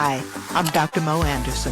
Hi, I'm Dr. Mo Anderson,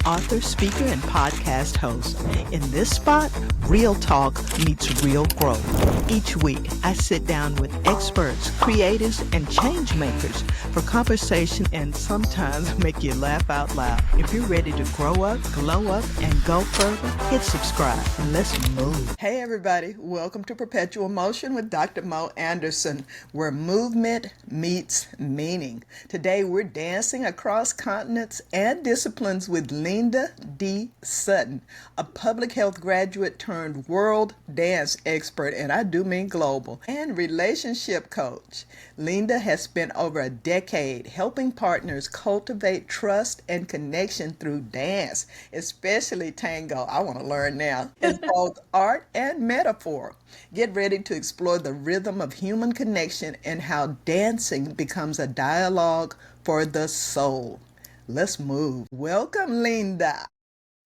author, speaker, and podcast host. In this spot, real talk meets real growth. Each week, I sit down with experts, creators, and change makers for conversation and sometimes make you laugh out loud. If you're ready to grow up, glow up, and go further, hit subscribe and let's move. Hey everybody, welcome to Perpetual Motion with Dr. Mo Anderson, where movement meets meaning. Today we're dancing across continents and disciplines with Linda D Sutton, a public health graduate turned world dance expert, and I do mean global, and relationship coach. Linda has spent over a decade helping partners cultivate trust and connection through dance, especially tango. I want to learn now. It's both art and metaphor. Get ready to explore the rhythm of human connection and how dancing becomes a dialogue for the soul. Let's move. Welcome, Linda.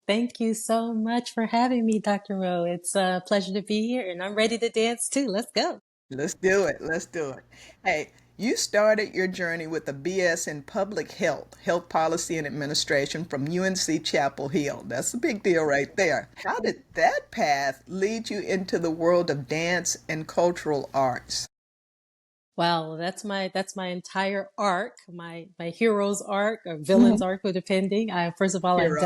Thank you so much for having me, Dr. Rowe. It's a pleasure to be here, and I'm ready to dance too. Let's go. Let's do it. Let's do it. Hey, you started your journey with a BS in public health policy and administration from UNC Chapel Hill. That's a big deal right there. How did that path lead you into the world of dance and cultural arts? Wow, that's my entire arc, my hero's arc or villain's arc, depending. First of all, I'm Hero.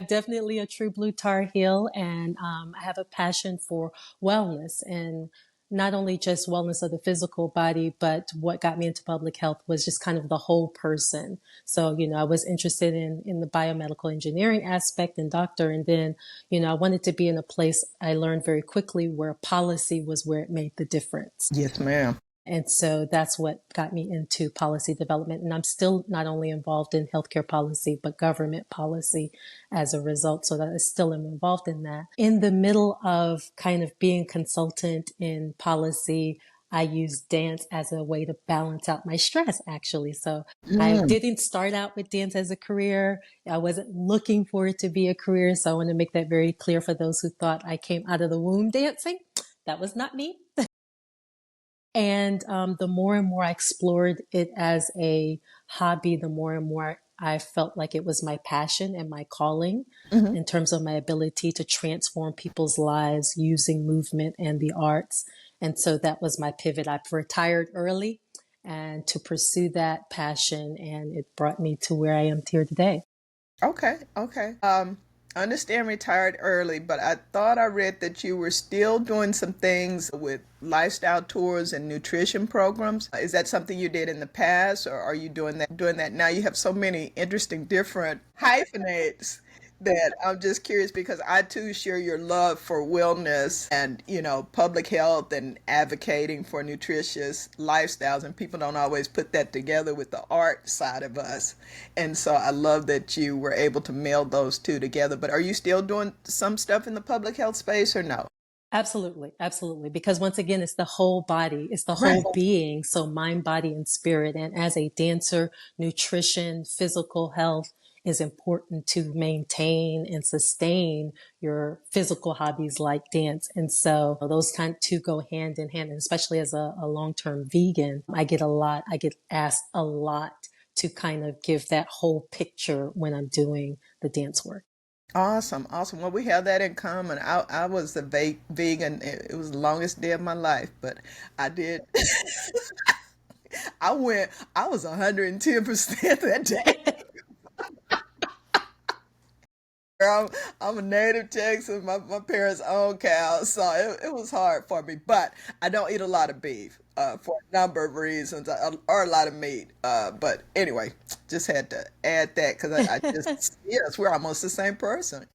definitely a true blue Tar Heel, and I have a passion for wellness, and not only just wellness of the physical body, but what got me into public health was just kind of the whole person. So, I was interested in the biomedical engineering aspect and doctor, and then, I wanted to be in a place I learned very quickly where policy was where it made the difference. Yes, ma'am. And so that's what got me into policy development. And I'm still not only involved in healthcare policy, but government policy as a result. So that I still am involved in that. In the middle of kind of being consultant in policy, I use dance as a way to balance out my stress, actually. So I didn't start out with dance as a career. I wasn't looking for it to be a career. So I want to make that very clear for those who thought I came out of the womb dancing. That was not me. And the more and more I explored it as a hobby, the more and more I felt like it was my passion and my calling in terms of my ability to transform people's lives using movement and the arts. And so that was my pivot. I retired early and to pursue that passion, and it brought me to where I am here today. Okay. I understand retired early, but I thought I read that you were still doing some things with lifestyle tours and nutrition programs. Is that something you did in the past, or are you doing that now? You have so many interesting different hyphenates that I'm just curious because I too share your love for wellness and, public health and advocating for nutritious lifestyles. And people don't always put that together with the art side of us. And so I love that you were able to meld those two together. But are you still doing some stuff in the public health space or no? Absolutely. Absolutely. Because once again, it's the whole body. It's the Right. whole being. So mind, body, and spirit. And as a dancer, nutrition, physical health is important to maintain and sustain your physical hobbies like dance. And so those kind of two go hand in hand. And especially as a long-term vegan, I get asked a lot to kind of give that whole picture when I'm doing the dance work. Awesome. Well, we have that in common. I was a vegan. It was the longest day of my life, but I did. I was 110% that day. I'm a native Texan. My parents own cows, so it was hard for me. But I don't eat a lot of beef for a number of reasons, or a lot of meat. But anyway, just had to add that because I just, yes, we're almost the same person.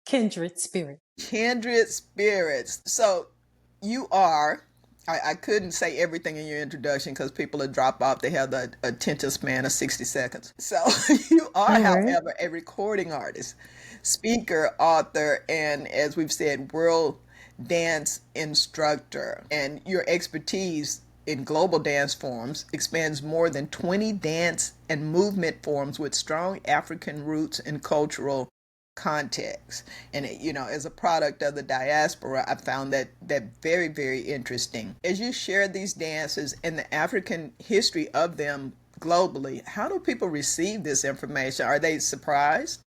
Kindred spirit. Kindred spirits. So you are. I couldn't say everything in your introduction because people would drop off. They have the attention span of 60 seconds. So you are, All right. however, a recording artist, speaker, author, and as we've said, world dance instructor. And your expertise in global dance forms expands more than 20 dance and movement forms with strong African roots and cultural context. And as a product of the diaspora, I found that very, very interesting. As you share these dances and the African history of them globally. How do people receive this information? Are they surprised?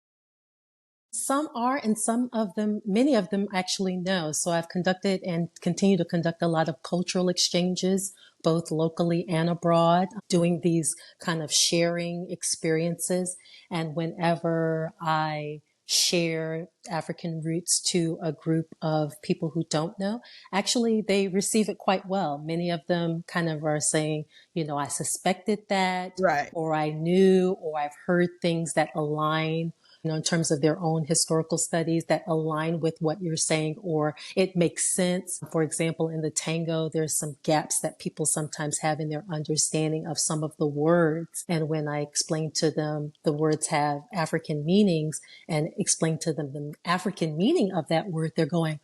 Some are, and some of them, many of them actually know. So I've conducted and continue to conduct a lot of cultural exchanges, both locally and abroad, doing these kind of sharing experiences. And whenever I share African roots to a group of people who don't know, actually they receive it quite well. Many of them kind of are saying, I suspected that, Right. or I knew, or I've heard things that align, in terms of their own historical studies that align with what you're saying, or it makes sense. For example, in the tango, there's some gaps that people sometimes have in their understanding of some of the words. And when I explain to them the words have African meanings and explain to them the African meaning of that word, they're going,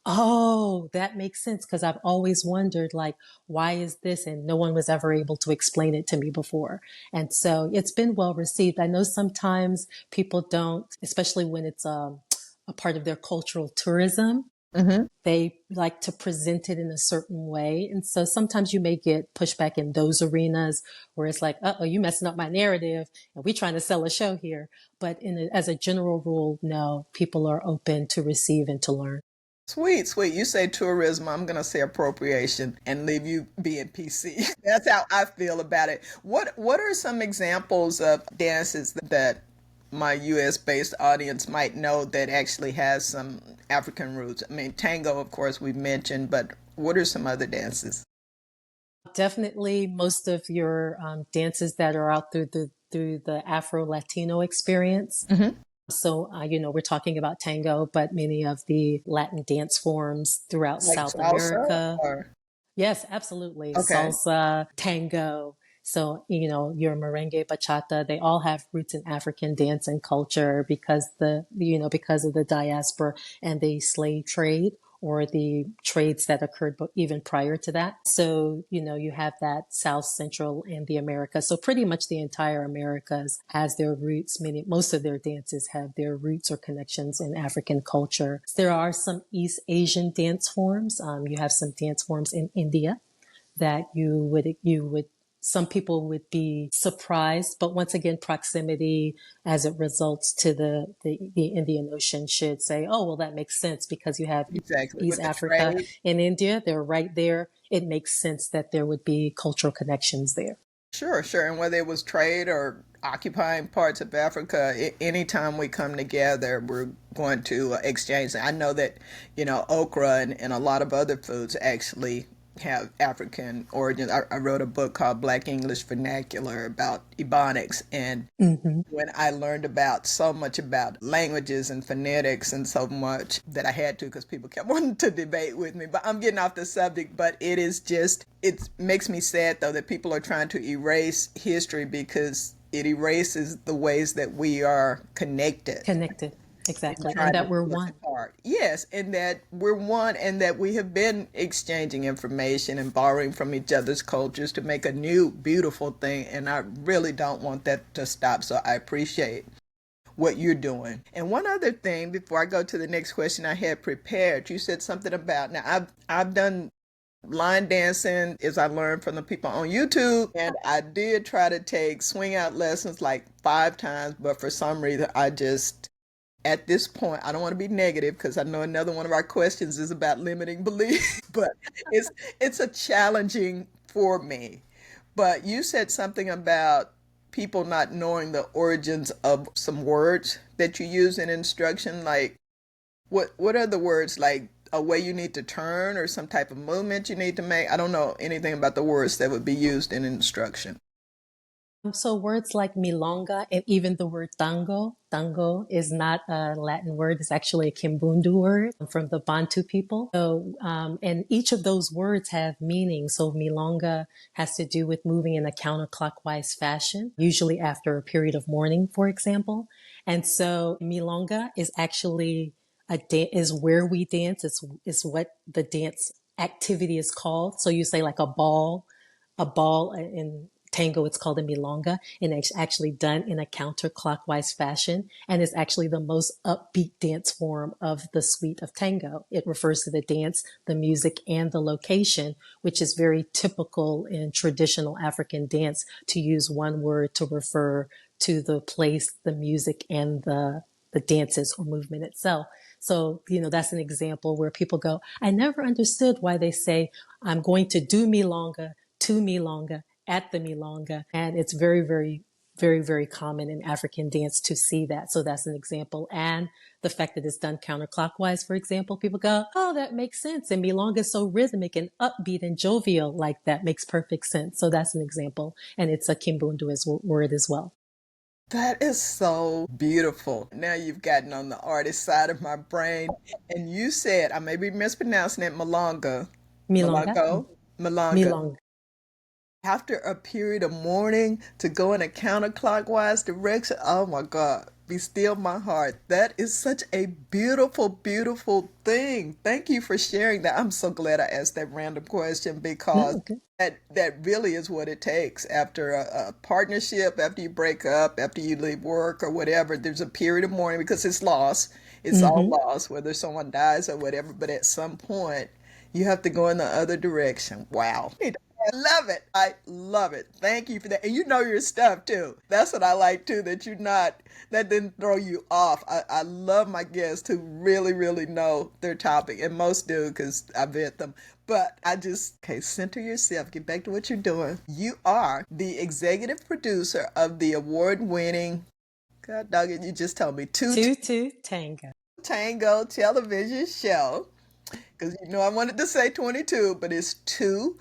oh, that makes sense. Cause I've always wondered, like, why is this? And no one was ever able to explain it to me before. And so it's been well received. I know sometimes people don't, especially when it's a part of their cultural tourism, Mm-hmm. they like to present it in a certain way. And so sometimes you may get pushback in those arenas where it's like, oh, you messing up my narrative and we're trying to sell a show here. But as a general rule, no, people are open to receive and to learn. Sweet, sweet. You say tourism, I'm going to say appropriation and leave you being PC. That's how I feel about it. What are some examples of dances that my US based audience might know that actually has some African roots? I mean, tango, of course, we mentioned, but what are some other dances? Definitely most of your dances that are out through the Afro Latino experience. Mm-hmm. So, we're talking about tango, but many of the Latin dance forms throughout Like South salsa America. or Yes, absolutely. okay. Salsa, tango. So, your merengue, bachata, they all have roots in African dance and culture because of the diaspora and the slave trade or the trades that occurred even prior to that. So, you have that South Central and the Americas. So pretty much the entire Americas has their roots, most of their dances have their roots or connections in African culture. There are some East Asian dance forms. You have some dance forms in India that you would some people would be surprised, but once again, proximity as it results to the Indian Ocean should say, oh, well, that makes sense because you have Exactly. East With the Africa trade. and India. They're right there. It makes sense that there would be cultural connections there. Sure, sure. And whether it was trade or occupying parts of Africa, anytime we come together, we're going to exchange. I know that, okra and a lot of other foods actually have African origins. I wrote a book called Black English Vernacular about Ebonics. And Hmm. when I learned about so much about languages and phonetics and so much that I had to because people kept wanting to debate with me. But I'm getting off the subject, but it makes me sad though that people are trying to erase history because it erases the ways that we are connected Connected. and Exactly. And trying to that we're pull us one. apart. Yes, and that we're one and that we have been exchanging information and borrowing from each other's cultures to make a new beautiful thing. And I really don't want that to stop. So I appreciate what you're doing. And one other thing before I go to the next question I had prepared, you said something about now I've done line dancing as I learned from the people on YouTube. And I did try to take swing out lessons like 5 times, but for some reason I just at this point, I don't want to be negative because I know another one of our questions is about limiting beliefs, but it's a challenging for me. But you said something about people not knowing the origins of some words that you use in instruction. Like what are the words like a way you need to turn or some type of movement you need to make? I don't know anything about the words that would be used in instruction. So words like milonga and even the word tango is not a Latin word. It's actually a Kimbundu word from the Bantu people. So, and each of those words have meaning. So milonga has to do with moving in a counterclockwise fashion, usually after a period of mourning, for example. And so milonga is actually is where we dance. It's what the dance activity is called. So you say like a ball in tango, it's called a milonga, and it's actually done in a counterclockwise fashion. And it's actually the most upbeat dance form of the suite of tango. It refers to the dance, the music, and the location, which is very typical in traditional African dance to use one word to refer to the place, the music, and the dances or movement itself. So, that's an example where people go, I never understood why they say, I'm going to do milonga, to milonga, at the milonga. And it's very, very, very, very common in African dance to see that. So that's an example. And the fact that it's done counterclockwise, for example, people go, oh, that makes sense. And milonga is so rhythmic and upbeat and jovial, like that makes perfect sense. So that's an example. And it's a Kimbundu word as well. That is so beautiful. Now you've gotten on the artist side of my brain. And you said, I may be mispronouncing it, Malonga. Milonga, Malongo? Malonga. milonga. After a period of mourning to go in a counterclockwise direction, oh my God, be still my heart. That is such a beautiful, beautiful thing. Thank you for sharing that. I'm so glad I asked that random question because No, okay. that really is what it takes after a partnership, after you break up, after you leave work or whatever. There's a period of mourning because it's loss. It's all Mm-hmm. loss, whether someone dies or whatever. But at some point, you have to go in the other direction. Wow. I love it. I love it. Thank you for that. And you know your stuff too. That's what I like too, that you're not, that didn't throw you off. I love my guests who really, really know their topic. And most do because I vet them. But okay, center yourself. Get back to what you're doing. You are the executive producer of the award-winning, God dog it, you just told me, Tutu tango. Tango television show. Because I wanted to say 22, but it's 2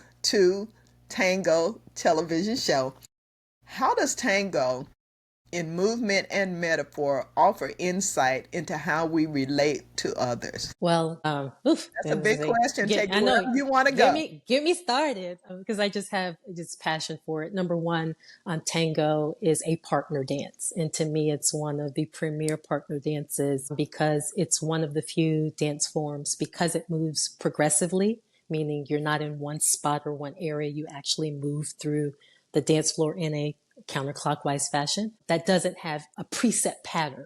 Tango television show. How does tango in movement and metaphor offer insight into how we relate to others? Well, That's a big question. Take it I know. wherever you want to Get go. me started because I just have this passion for it. Number one, tango is a partner dance, and to me, it's one of the premier partner dances because it's one of the few dance forms because it moves progressively, meaning you're not in one spot or one area. You actually move through the dance floor in a counterclockwise fashion that doesn't have a preset pattern.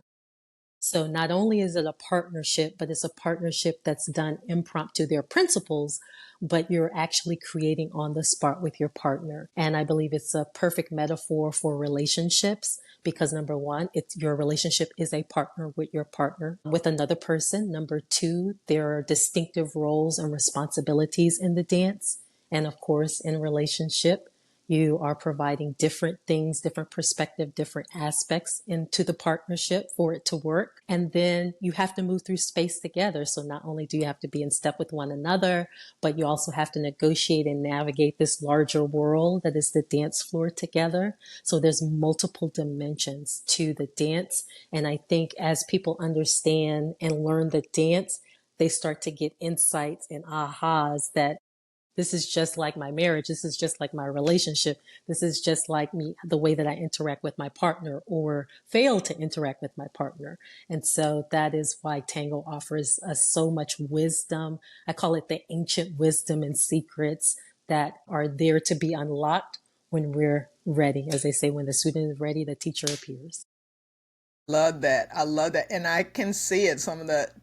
So not only is it a partnership, but it's a partnership that's done impromptu. Their principles, but you're actually creating on the spot with your partner. And I believe it's a perfect metaphor for relationships because number one, your relationship is a partner with your partner with another person. Number two, there are distinctive roles and responsibilities in the dance. And of course, in relationship, you are providing different things, different perspective, different aspects into the partnership for it to work. And then you have to move through space together. So not only do you have to be in step with one another, but you also have to negotiate and navigate this larger world that is the dance floor together. So there's multiple dimensions to the dance. And I think as people understand and learn the dance, they start to get insights and ahas that this is just like my marriage. This is just like my relationship. This is just like me, the way that I interact with my partner or fail to interact with my partner. And so that is why tango offers us so much wisdom. I call it the ancient wisdom and secrets that are there to be unlocked when we're ready. As they say, when the student is ready, the teacher appears. Love that. I love that. And I can see it.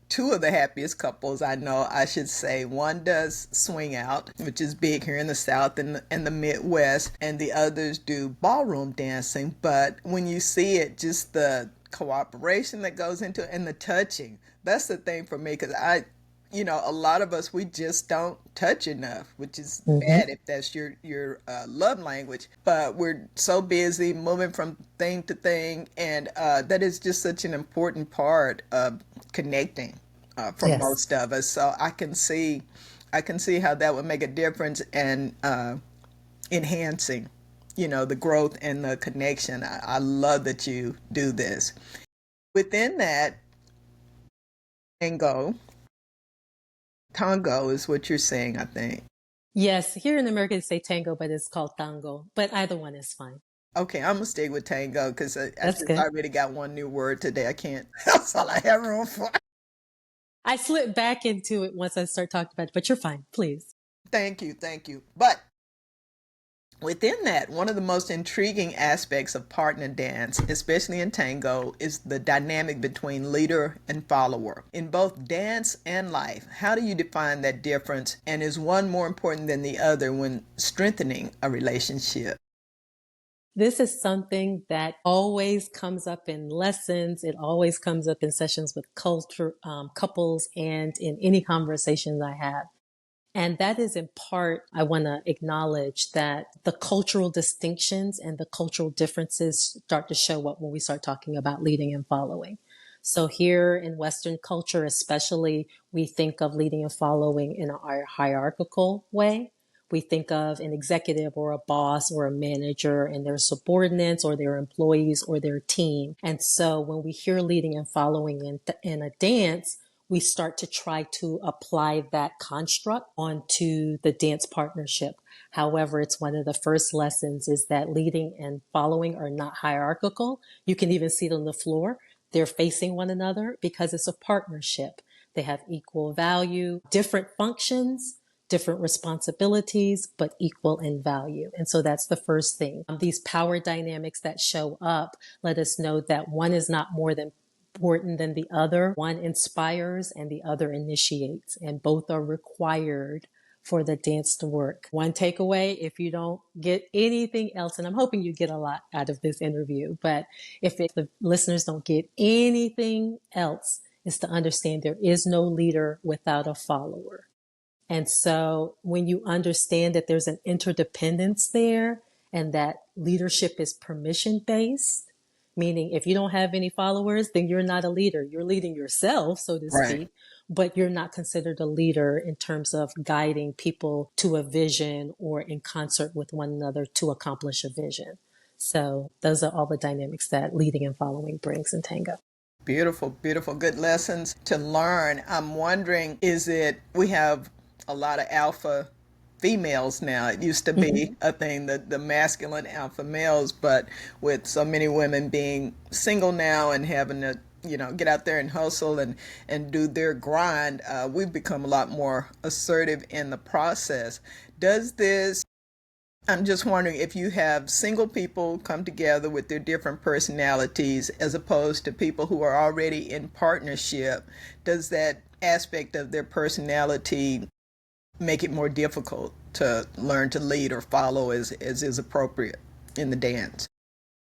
Two of the happiest couples I know, I should say. One does swing out, which is big here in the South and the Midwest, and the others do ballroom dancing. But when you see it, just the cooperation that goes into it and the touching, that's the thing for me because a lot of us, we just don't touch enough, which is Mm-hmm. bad if that's your love language. But we're so busy moving from thing to thing, and that is just such an important part of connecting for Yes. most of us. So I can see how that would make a difference and enhancing, the growth and the connection. I love that you do this. Within that, tango. Tango is what you're saying, I think. Yes. Here in America, they say tango, but it's called tango. But either one is fine. Okay, I'm gonna stay with tango because I That's just good. already got one new word today. I can't. That's all I have room for. I slip back into it once I start talking about it, but you're fine, please. Thank you, thank you. But Within that, one of the most intriguing aspects of partner dance, especially in tango, is the dynamic between leader and follower. In both dance and life, how do you define that difference? And is one more important than the other when strengthening a relationship? This is something that always comes up in lessons. It always comes up in sessions with couples, and in any conversations I have. And that is in part, I want to acknowledge that the cultural distinctions and the cultural differences start to show up when we start talking about leading and following. So here in Western culture, especially, we think of leading and following in a hierarchical way. We think of an executive or a boss or a manager and their subordinates or their employees or their team. And so when we hear leading and following in a dance, we start to try to apply that construct onto the dance partnership. However, it's one of the first lessons is that leading and following are not hierarchical. You can even see it on the floor. They're facing one another because it's a partnership. They have equal value, different functions, different responsibilities, but equal in value. And so that's the first thing. These power dynamics that show up let us know that one is not more than important than the other. One inspires and the other initiates, and both are required for the dance to work. One takeaway, if you don't get anything else, and I'm hoping you get a lot out of this interview, but if the listeners don't get anything else, is to understand there is no leader without a follower. And so when you understand that there's an interdependence there and that leadership is permission based, meaning if you don't have any followers, then you're not a leader. You're leading yourself, so to speak, but you're not considered a leader in terms of guiding people to a vision or in concert with one another to accomplish a vision. So those are all the dynamics that leading and following brings in tango. Beautiful, beautiful, good lessons to learn. I'm wondering, we have a lot of alpha females now. It used to be a thing, the masculine alpha males, but with so many women being single now and having to, get out there and hustle and do their grind, we've become a lot more assertive in the process. I'm just wondering if you have single people come together with their different personalities as opposed to people who are already in partnership, does that aspect of their personality make it more difficult to learn to lead or follow as is appropriate in the dance?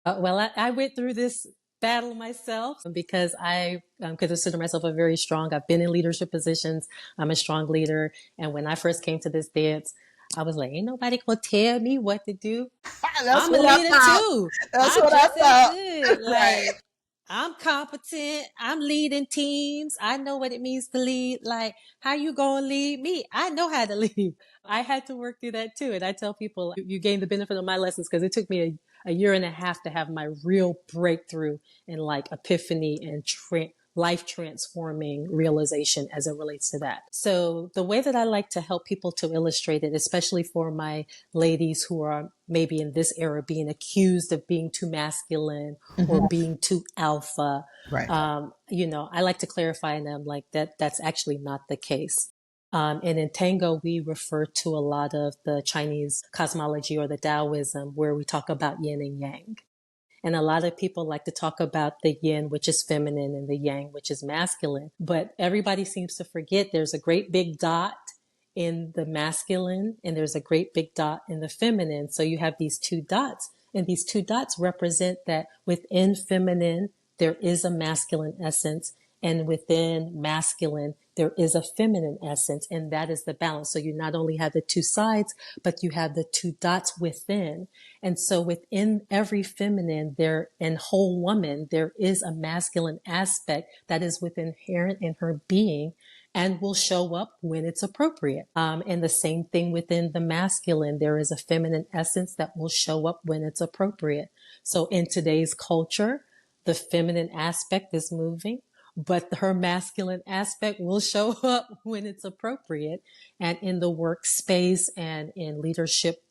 Well, I went through this battle myself because I consider myself I've been in leadership positions. I'm a strong leader. And when I first came to this dance, I was like, ain't nobody gonna tell me what to do. That's I'm a what I leader thought. too. That's I'm what I just as thought. good. Right. Like, I'm competent. I'm leading teams. I know what it means to lead. Like, how you gonna lead me? I know how to lead. I had to work through that too. And I tell people, you gain the benefit of my lessons because it took me a year and a half to have my real breakthrough and like epiphany and life transforming realization as it relates to that. So the way that I like to help people to illustrate it, especially for my ladies who are maybe in this era being accused of being too masculine or being too alpha, Right. I like to clarify in them like that's actually not the case. And in Tango, we refer to a lot of the Chinese cosmology or the Taoism where we talk about yin and yang. And a lot of people like to talk about the yin, which is feminine, and the yang, which is masculine. But everybody seems to forget there's a great big dot in the masculine and there's a great big dot in the feminine. So you have these two dots, and these two dots represent that within feminine, there is a masculine essence, and within masculine, there is a feminine essence, and that is the balance. So you not only have the two sides, but you have the two dots within. And so within every feminine and whole woman, there is a masculine aspect that is inherent in her being and will show up when it's appropriate. And the same thing within the masculine, there is a feminine essence that will show up when it's appropriate. So in today's culture, the feminine aspect is moving, but her masculine aspect will show up when it's appropriate. And in the workspace and in leadership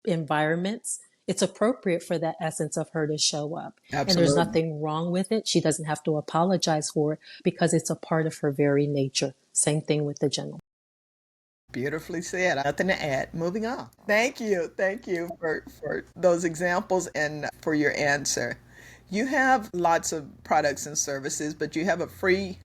environments, it's appropriate for that essence of her to show up. Absolutely. And there's nothing wrong with it. She doesn't have to apologize for it because it's a part of her very nature. Same thing with the gentleman. Beautifully said. Nothing to add. Moving on. Thank you. Thank you for those examples and for your answer. You have lots of products and services, but you have a free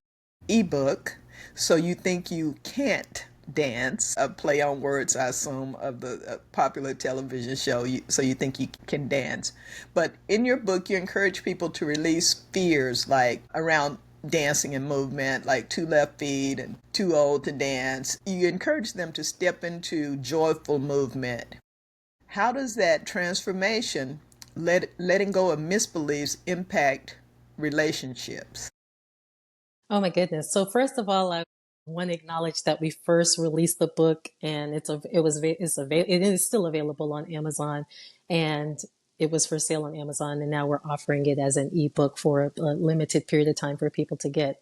ebook. So you think you can't dance, a play on words, I assume, of the popular television show. So you think you can dance. But in your book, you encourage people to release fears like around dancing and movement, like 2 left feet and too old to dance. You encourage them to step into joyful movement. How does that transformation, letting go of misbeliefs, impact relationships? Oh my goodness. So first of all, I want to acknowledge that we first released the book, and it is still available on Amazon, and it was for sale on Amazon, and now we're offering it as an ebook for a limited period of time for people to get.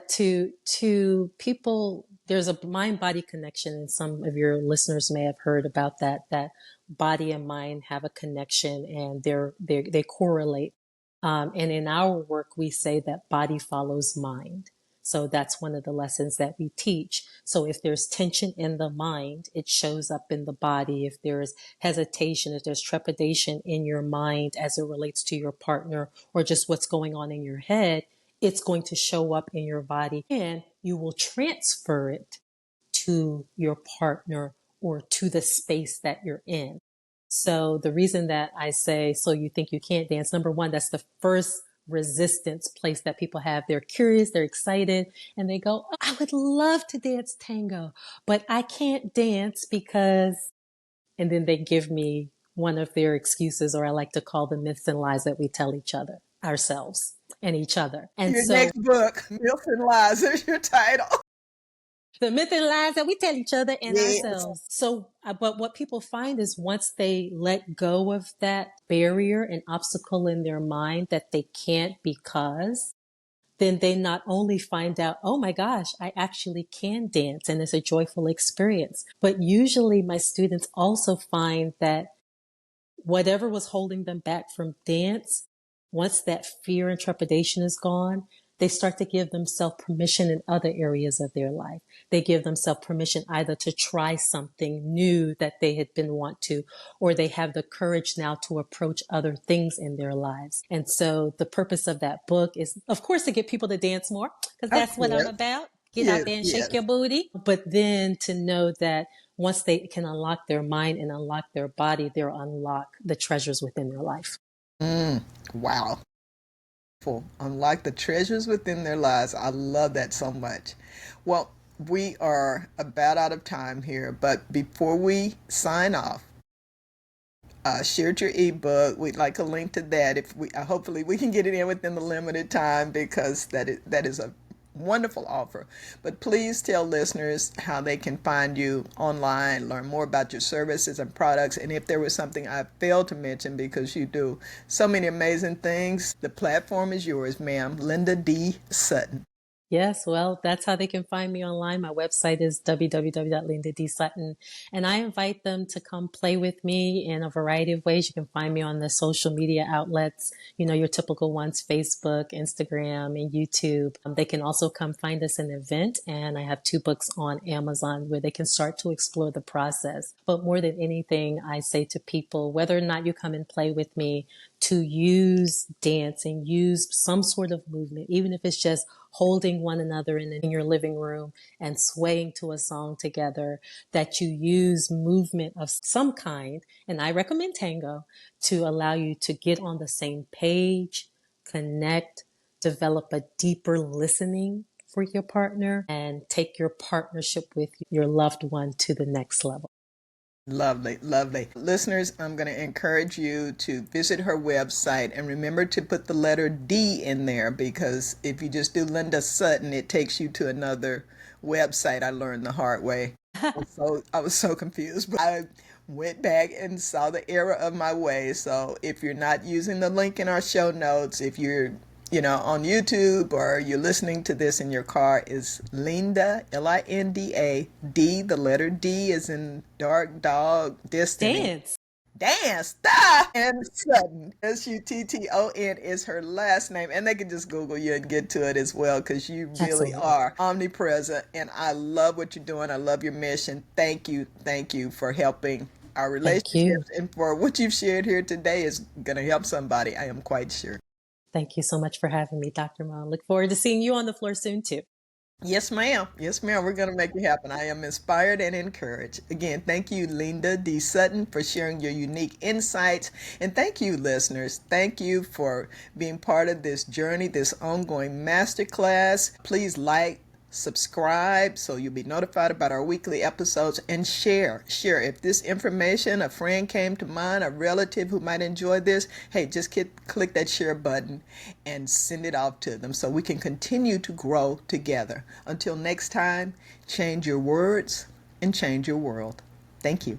To people, there's a mind-body connection, and some of your listeners may have heard about that body and mind have a connection, and they correlate. And in our work, we say that body follows mind. So that's one of the lessons that we teach. So if there's tension in the mind, it shows up in the body. If there's hesitation, if there's trepidation in your mind as it relates to your partner or just what's going on in your head, it's going to show up in your body, and you will transfer it to your partner or to the space that you're in. So the reason that I say, so you think you can't dance, number one, that's the first resistance place that people have. They're curious, they're excited, and they go, oh, I would love to dance tango, but I can't dance because, and then they give me one of their excuses, or I like to call them myths and lies that we tell each other, ourselves and each other. And Your so next book, Myths and Lies, is your title. the myth and lies that we tell each other and Yes. ourselves. So, but what people find is once they let go of that barrier and obstacle in their mind that they can't because, then they not only find out, oh my gosh, I actually can dance and it's a joyful experience. But usually my students also find that whatever was holding them back from dance, once that fear and trepidation is gone, they start to give themselves permission in other areas of their life. They give themselves permission either to try something new that they had been want to, or they have the courage now to approach other things in their lives. And so the purpose of that book is, of course, to get people to dance more, because that's what I'm about. Get out Yes, there and yes. shake your booty. But then to know that once they can unlock their mind and unlock their body, they'll unlock the treasures within their life. Wow. Unlock the treasures within their lives. I love that so much. Well, we are about out of time here, but before we sign off, shared your ebook. We'd like a link to that. If we, hopefully, we can get it in within the limited time because that is a wonderful offer. But please tell listeners how they can find you online, learn more about your services and products, and if there was something I failed to mention because you do so many amazing things, the platform is yours, ma'am. Linda D Sutton. Yes, well, that's how they can find me online. My website is www.lindadsutton. And I invite them to come play with me in a variety of ways. You can find me on the social media outlets, your typical ones, Facebook, Instagram, and YouTube. They can also come find us an event. And I have 2 books on Amazon where they can start to explore the process. But more than anything, I say to people, whether or not you come and play with me, to use dance and use some sort of movement, even if it's just holding one another in your living room and swaying to a song together, that you use movement of some kind, and I recommend tango, to allow you to get on the same page, connect, develop a deeper listening for your partner, and take your partnership with your loved one to the next level. Lovely, lovely. Listeners, I'm going to encourage you to visit her website and remember to put the letter D in there because if you just do Linda Sutton, it takes you to another website. I learned the hard way. I was so confused, but I went back and saw the error of my ways. So if you're not using the link in our show notes, if you're on YouTube or you're listening to this in your car, is Linda, Linda, D, the letter D is in dark dog, destiny. Dance. Dance, da, and Sutton. Sutton is her last name. And they can just Google you and get to it as well, because you really Absolutely. are omnipresent. And I love what you're doing. I love your mission. Thank you. Thank you for helping our Thank you. relationships. And for what you've shared here today is going to help somebody, I am quite sure. Thank you so much for having me, Dr. Ma. Look forward to seeing you on the floor soon, too. Yes, ma'am. Yes, ma'am. We're going to make it happen. I am inspired and encouraged. Again, thank you, Linda D Sutton, for sharing your unique insights. And thank you, listeners. Thank you for being part of this journey, this ongoing masterclass. Please like, subscribe so you'll be notified about our weekly episodes, and share. If this information, a friend came to mind, a relative who might enjoy this, hey, just click that share button and send it off to them so we can continue to grow together. Until next time, change your words and change your world. Thank you.